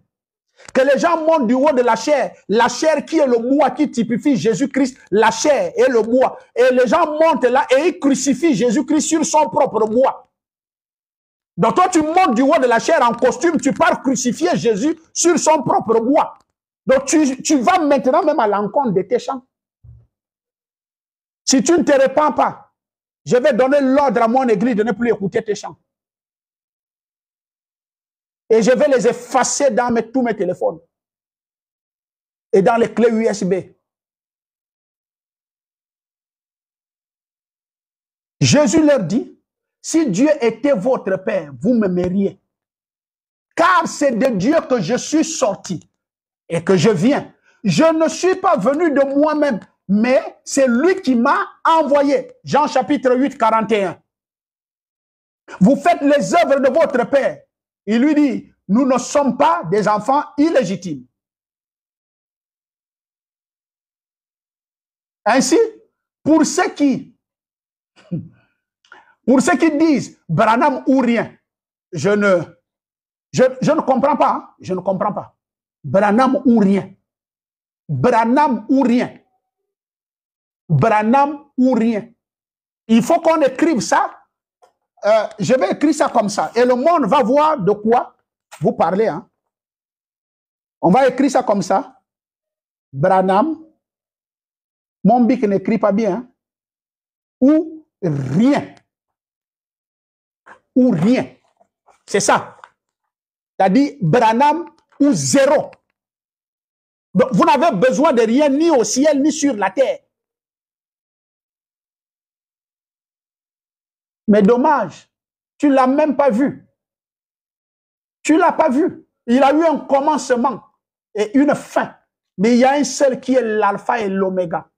Speaker 1: que les gens montent du haut de la chair qui est le bois qui typifie Jésus-Christ, la chair et le bois. Et les gens montent là et ils crucifient Jésus-Christ sur son propre bois. Donc toi, tu montes du haut de la chair en costume, tu pars crucifier Jésus sur son propre bois. Donc tu vas maintenant même à l'encontre de tes chants. Si tu ne te répands pas, je vais donner l'ordre à mon église de ne plus écouter tes chants. Et je vais les effacer dans tous mes téléphones. Et dans les clés USB. Jésus leur dit, si Dieu était votre Père, vous m'aimeriez. Car c'est de Dieu que je suis sorti et que je viens. Je ne suis pas venu de moi-même, mais c'est lui qui m'a envoyé. Jean chapitre 8, 41. Vous faites les œuvres de votre Père. Il lui dit, nous ne sommes pas des enfants illégitimes. Ainsi, pour ceux qui disent Branham ou rien, je ne comprends pas. Hein? Je ne comprends pas. Branham ou rien. Branham ou rien. Branham ou rien. Il faut qu'on écrive ça. Je vais écrire ça comme ça. Et le monde va voir de quoi vous parlez. Hein? On va écrire ça comme ça. Branham. Mon bic n'écrit pas bien. Hein? Ou rien. Ou rien. C'est ça. C'est-à-dire Branham ou zéro. Donc, vous n'avez besoin de rien ni au ciel ni sur la terre. Mais dommage, tu ne l'as même pas vu. Tu ne l'as pas vu. Il a eu un commencement et une fin. Mais il y a un seul qui est l'alpha et l'oméga.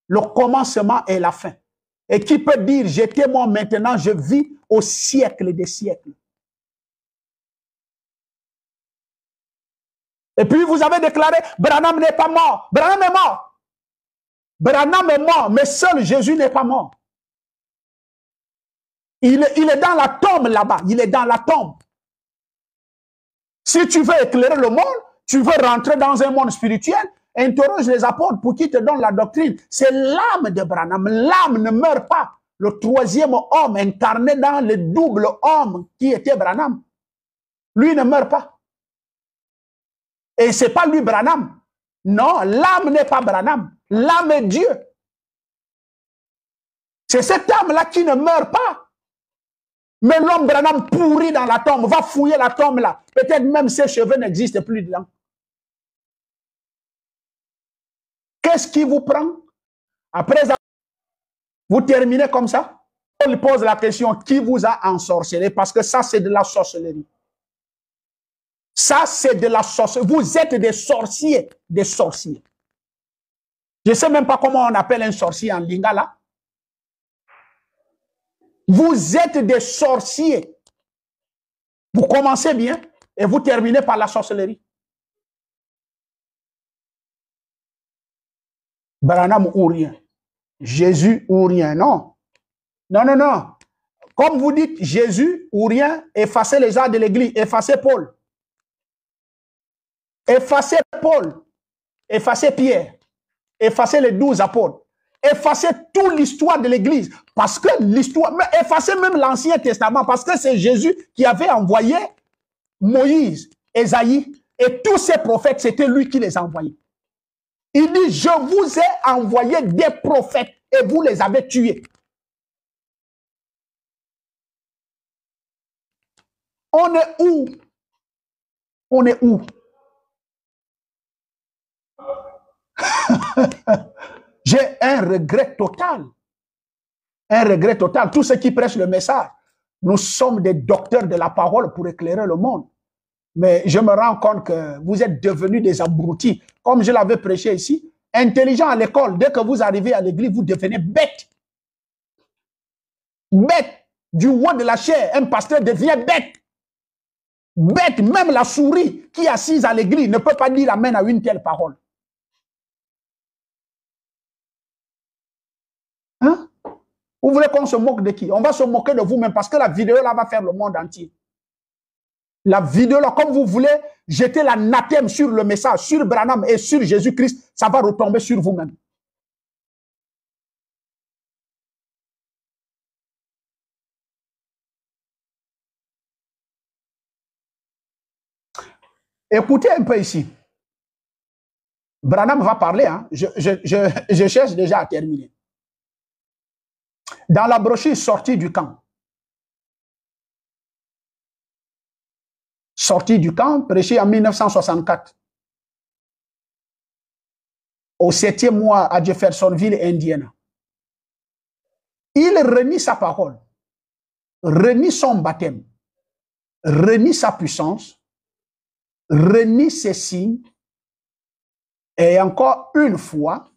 Speaker 1: Le commencement et la fin. Et qui peut dire, j'étais mort, maintenant je vis au siècle des siècles. Et puis vous avez déclaré, Branham n'est pas mort. Branham est mort. Branham est mort, mais seul Jésus n'est pas mort. Il est dans la tombe là-bas. Il est dans la tombe. Si tu veux éclairer le monde, tu veux rentrer dans un monde spirituel, interroge les apôtres pour qu'ils te donnent la doctrine. C'est l'âme de Branham. L'âme ne meurt pas. Le troisième homme incarné dans le double homme qui était Branham. Lui ne meurt pas. Et ce n'est pas lui Branham. Non, l'âme n'est pas Branham. L'âme est Dieu. C'est cette âme-là qui ne meurt pas. Mais l'homme Branham pourri dans la tombe, va fouiller la tombe là. Peut-être même ses cheveux n'existent plus dedans. Qu'est-ce qui vous prend? Après, vous terminez comme ça. On pose la question, qui vous a ensorcelé? Parce que ça, c'est de la sorcellerie. Ça, c'est de la sorcellerie. Vous êtes des sorciers, des sorciers. Je ne sais même pas comment on appelle un sorcier en lingala. Vous êtes des sorciers. Vous commencez bien et vous terminez par la sorcellerie. Branham ou rien. Jésus ou rien. Non. Non, non, non. Comme vous dites Jésus ou rien, effacez les gens de l'église. Effacez Paul. Effacez Paul. Effacez Pierre. Effacez les 12 apôtres. Effacez toute l'histoire de l'église. Parce que l'histoire, effacez même l'Ancien Testament. Parce que c'est Jésus qui avait envoyé Moïse, Ésaïe et tous ces prophètes. C'était lui qui les a envoyés. Il dit, je vous ai envoyé des prophètes et vous les avez tués. On est où? On est où? J'ai un regret total. Un regret total. Tous ceux qui prêchent le message, nous sommes des docteurs de la parole pour éclairer le monde. Mais je me rends compte que vous êtes devenus des abrutis. Comme je l'avais prêché ici, intelligent à l'école, dès que vous arrivez à l'église, vous devenez bête. Bête. Du haut de la chair, un pasteur devient bête. Bête, même la souris qui est assise à l'église ne peut pas dire amen à une telle parole. Hein? Vous voulez qu'on se moque de qui? On va se moquer de vous-même parce que la vidéo là va faire le monde entier. La vidéo là, comme vous voulez jeter l'anathème sur le message, sur Branham et sur Jésus-Christ, ça va retomber sur vous-même. Écoutez un peu ici. Branham va parler, hein? Je cherche déjà à terminer. Dans la brochure Sortie du camp. Sortie du camp, prêché en 1964. Au 7e mois à Jeffersonville, Indiana. Il renie sa parole, renie son baptême, renie sa puissance, renie ses signes, et encore une fois,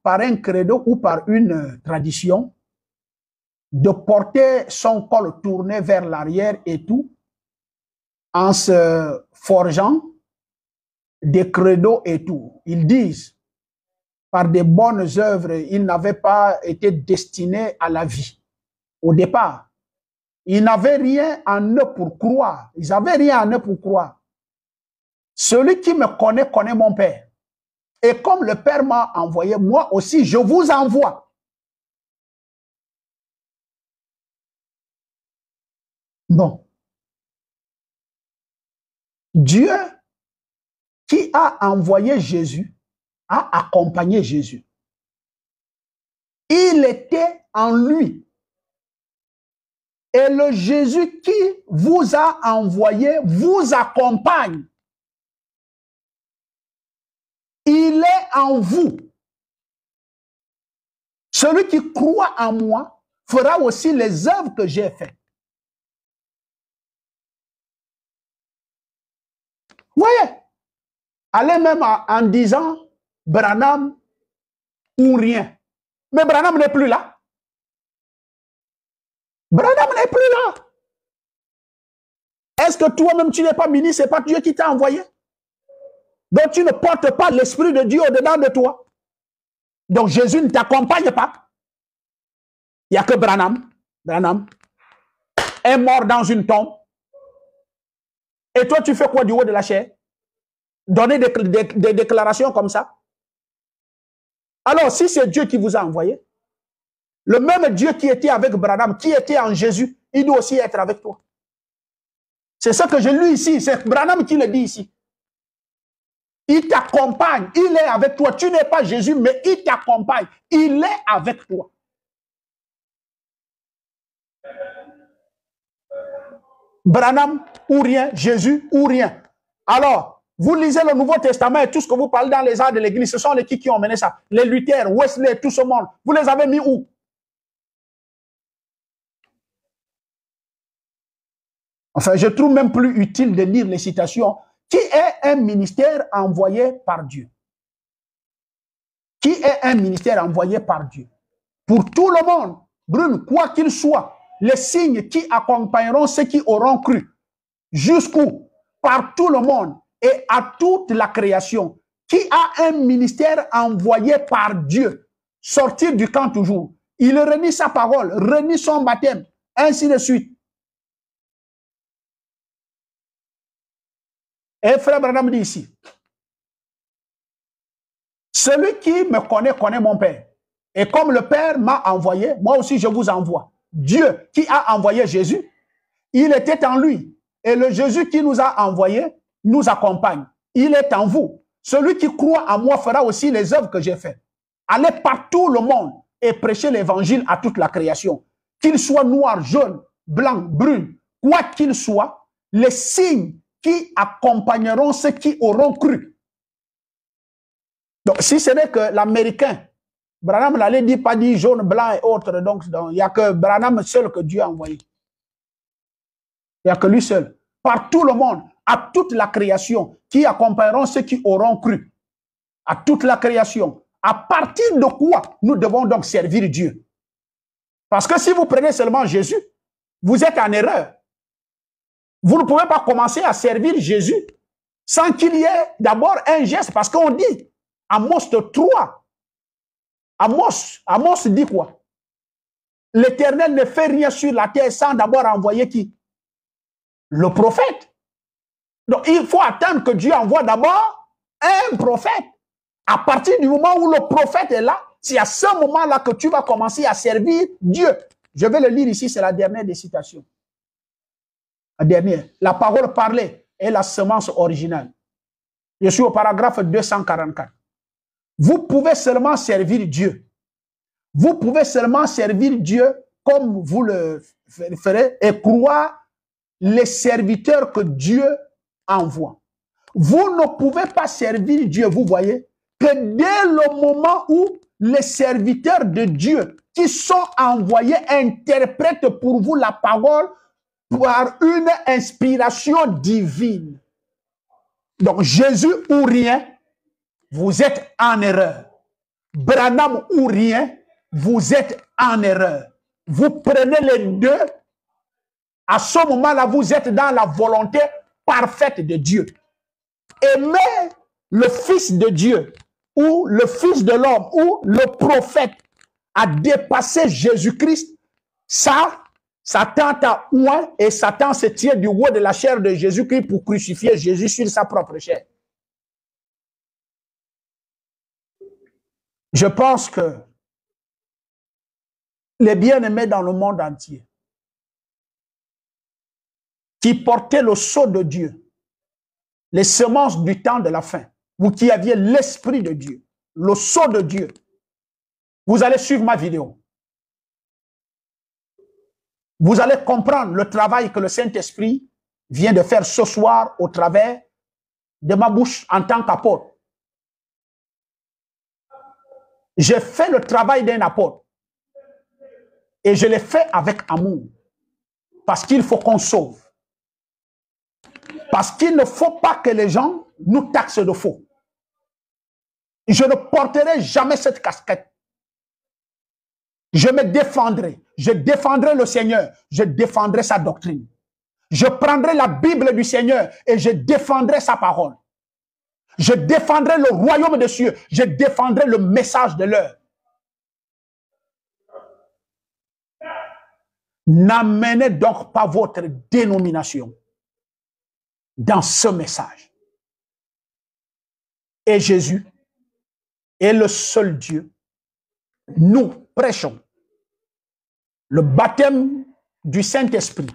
Speaker 1: par un credo ou par une tradition, de porter son col tourné vers l'arrière et tout, en se forgeant des credos et tout. Ils disent, par des bonnes œuvres, ils n'avaient pas été destinés à la vie. Au départ, ils n'avaient rien en eux pour croire. Ils n'avaient rien en eux pour croire. Celui qui me connaît, connaît mon Père. Et comme le Père m'a envoyé, moi aussi, je vous envoie. Bon. Dieu qui a envoyé Jésus, a accompagné Jésus. Il était en lui. Et le Jésus qui vous a envoyé vous accompagne. il est en vous. Celui qui croit en moi fera aussi les œuvres que j'ai faites. Vous voyez? Allez même en disant Branham ou rien. Mais Branham n'est plus là. Branham n'est plus là. Est-ce que toi-même tu n'es pas ministre? Ce n'est pas Dieu qui t'a envoyé? Donc tu ne portes pas l'Esprit de Dieu au-dedans de toi. Donc Jésus ne t'accompagne pas. Il n'y a que Branham. Branham est mort dans une tombe. Et toi, tu fais quoi du haut de la chair? Donner des déclarations comme ça? Alors, si c'est Dieu qui vous a envoyé, le même Dieu qui était avec Branham, qui était en Jésus, il doit aussi être avec toi. C'est ce que je lis ici. C'est Branham qui le dit ici. Il t'accompagne. Il est avec toi. Tu n'es pas Jésus, mais il t'accompagne. Il est avec toi. Branham ou rien, Jésus ou rien. Alors, vous lisez le Nouveau Testament et tout ce que vous parlez dans les arts de l'Église, ce sont les qui ont mené ça. Les Luther, Wesley, tout ce monde. Vous les avez mis où? Enfin, je trouve même plus utile de lire les citations. Qui est un ministère envoyé par Dieu? Qui est un ministère envoyé par Dieu? Pour tout le monde, Brune, quoi qu'il soit, les signes qui accompagneront ceux qui auront cru, jusqu'où? Par tout le monde et à toute la création, qui a un ministère envoyé par Dieu, sortir du camp toujours. Il renie sa parole, renie son baptême, ainsi de suite. Et frère Branham dit ici, celui qui me connaît, connaît mon Père. Et comme le Père m'a envoyé, moi aussi je vous envoie. Dieu qui a envoyé Jésus, il était en lui. Et le Jésus qui nous a envoyés nous accompagne. Il est en vous. Celui qui croit en moi fera aussi les œuvres que j'ai faites. Allez partout le monde et prêchez l'évangile à toute la création. Qu'il soit noir, jaune, blanc, brun, quoi qu'il soit, les signes qui accompagneront ceux qui auront cru. Donc, si ce n'est que l'Américain, Branham n'allait dire pas dit jaune, blanc et autres, donc il n'y a que Branham seul que Dieu a envoyé. Il n'y a que lui seul. Par tout le monde, à toute la création, qui accompagneront ceux qui auront cru. À toute la création. À partir de quoi nous devons donc servir Dieu? Parce que si vous prenez seulement Jésus, vous êtes en erreur. Vous ne pouvez pas commencer à servir Jésus sans qu'il y ait d'abord un geste. Parce qu'on dit, Amos 3, Amos dit quoi? L'Éternel ne fait rien sur la terre sans d'abord envoyer qui? Le prophète. Donc, il faut attendre que Dieu envoie d'abord un prophète. À partir du moment où le prophète est là, c'est à ce moment-là que tu vas commencer à servir Dieu. Je vais le lire ici, c'est la dernière des citations. La dernière. La parole parlée est la semence originale. Je suis au paragraphe 244. Vous pouvez seulement servir Dieu. Vous pouvez seulement servir Dieu comme vous le ferez et croire les serviteurs que Dieu envoie. Vous ne pouvez pas servir Dieu, vous voyez, que dès le moment où les serviteurs de Dieu qui sont envoyés interprètent pour vous la parole par une inspiration divine. Donc Jésus ou rien, vous êtes en erreur. Branham ou rien, vous êtes en erreur. Vous prenez les deux. À ce moment-là, vous êtes dans la volonté parfaite de Dieu. Aimer le Fils de Dieu ou le Fils de l'homme ou le prophète a dépassé Jésus-Christ, ça, Satan a ouin et Satan se tient du haut de la chair de Jésus-Christ pour crucifier Jésus sur sa propre chair. Je pense que les bien-aimés dans le monde entier qui portaient le sceau de Dieu, les semences du temps de la fin, vous qui aviez l'Esprit de Dieu, le sceau de Dieu, vous allez suivre ma vidéo. Vous allez comprendre le travail que le Saint-Esprit vient de faire ce soir au travers de ma bouche en tant qu'apôtre. J'ai fait le travail d'un apôtre. Et je l'ai fait avec amour. Parce qu'il faut qu'on sauve. Parce qu'il ne faut pas que les gens nous taxent de faux. Je ne porterai jamais cette casquette. Je me défendrai. Je défendrai le Seigneur. Je défendrai sa doctrine. Je prendrai la Bible du Seigneur et je défendrai sa parole. Je défendrai le royaume des cieux. Je défendrai le message de l'heure. N'amenez donc pas votre dénomination dans ce message. Et Jésus est le seul Dieu. Nous prêchons le baptême du Saint-Esprit.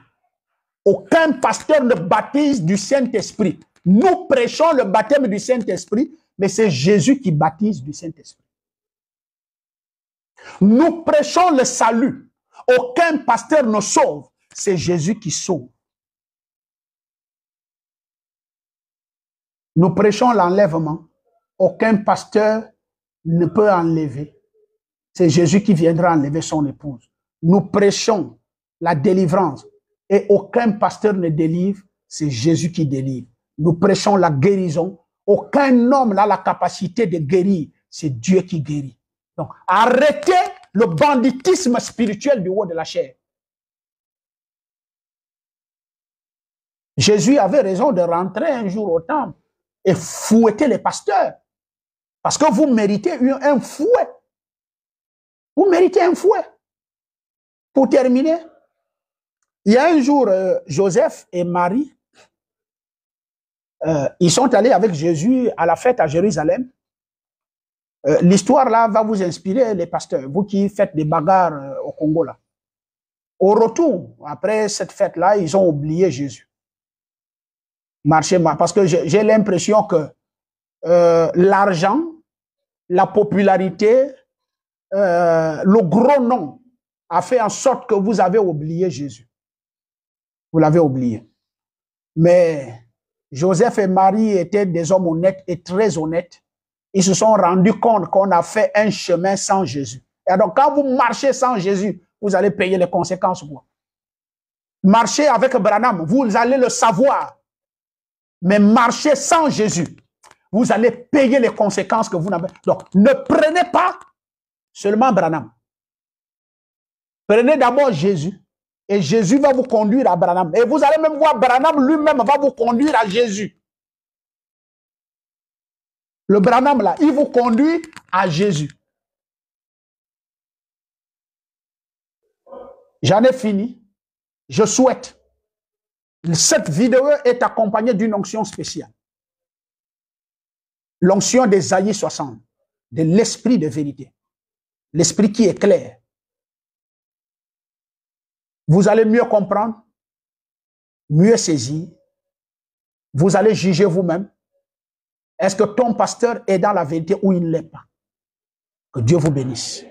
Speaker 1: Aucun pasteur ne baptise du Saint-Esprit. Nous prêchons le baptême du Saint-Esprit, mais c'est Jésus qui baptise du Saint-Esprit. Nous prêchons le salut. Aucun pasteur ne sauve, c'est Jésus qui sauve. Nous prêchons l'enlèvement. Aucun pasteur ne peut enlever. C'est Jésus qui viendra enlever son épouse. Nous prêchons la délivrance. Et aucun pasteur ne délivre, c'est Jésus qui délivre. Nous prêchons la guérison. Aucun homme n'a la capacité de guérir, c'est Dieu qui guérit. Donc, arrêtez le banditisme spirituel du haut de la chair. Jésus avait raison de rentrer un jour au temple et fouetter les pasteurs. Parce que vous méritez un fouet. Vous méritez un fouet. Pour terminer, il y a un jour, Joseph et Marie, ils sont allés avec Jésus à la fête à Jérusalem. L'histoire là va vous inspirer, les pasteurs, vous qui faites des bagarres au Congo là. Au retour, après cette fête-là, ils ont oublié Jésus. Parce que j'ai l'impression que l'argent, la popularité, le gros nom a fait en sorte que vous avez oublié Jésus. Vous l'avez oublié. Mais Joseph et Marie étaient des hommes honnêtes et très honnêtes. Ils se sont rendus compte qu'on a fait un chemin sans Jésus. Et donc, quand vous marchez sans Jésus, vous allez payer les conséquences. Marchez avec Branham, vous allez le savoir. Mais marchez sans Jésus, vous allez payer les conséquences que vous n'avez. Donc, ne prenez pas seulement Branham. Prenez d'abord Jésus. Et Jésus va vous conduire à Branham. Et vous allez même voir Branham lui-même va vous conduire à Jésus. Le Branham là, il vous conduit à Jésus. J'en ai fini. Je souhaite. Cette vidéo est accompagnée d'une onction spéciale. L'onction d'Ésaïe 60. De l'esprit de vérité. L'esprit qui est clair. Vous allez mieux comprendre, mieux saisir. Vous allez juger vous-même. Est-ce que ton pasteur est dans la vérité ou il ne l'est pas? Que Dieu vous bénisse.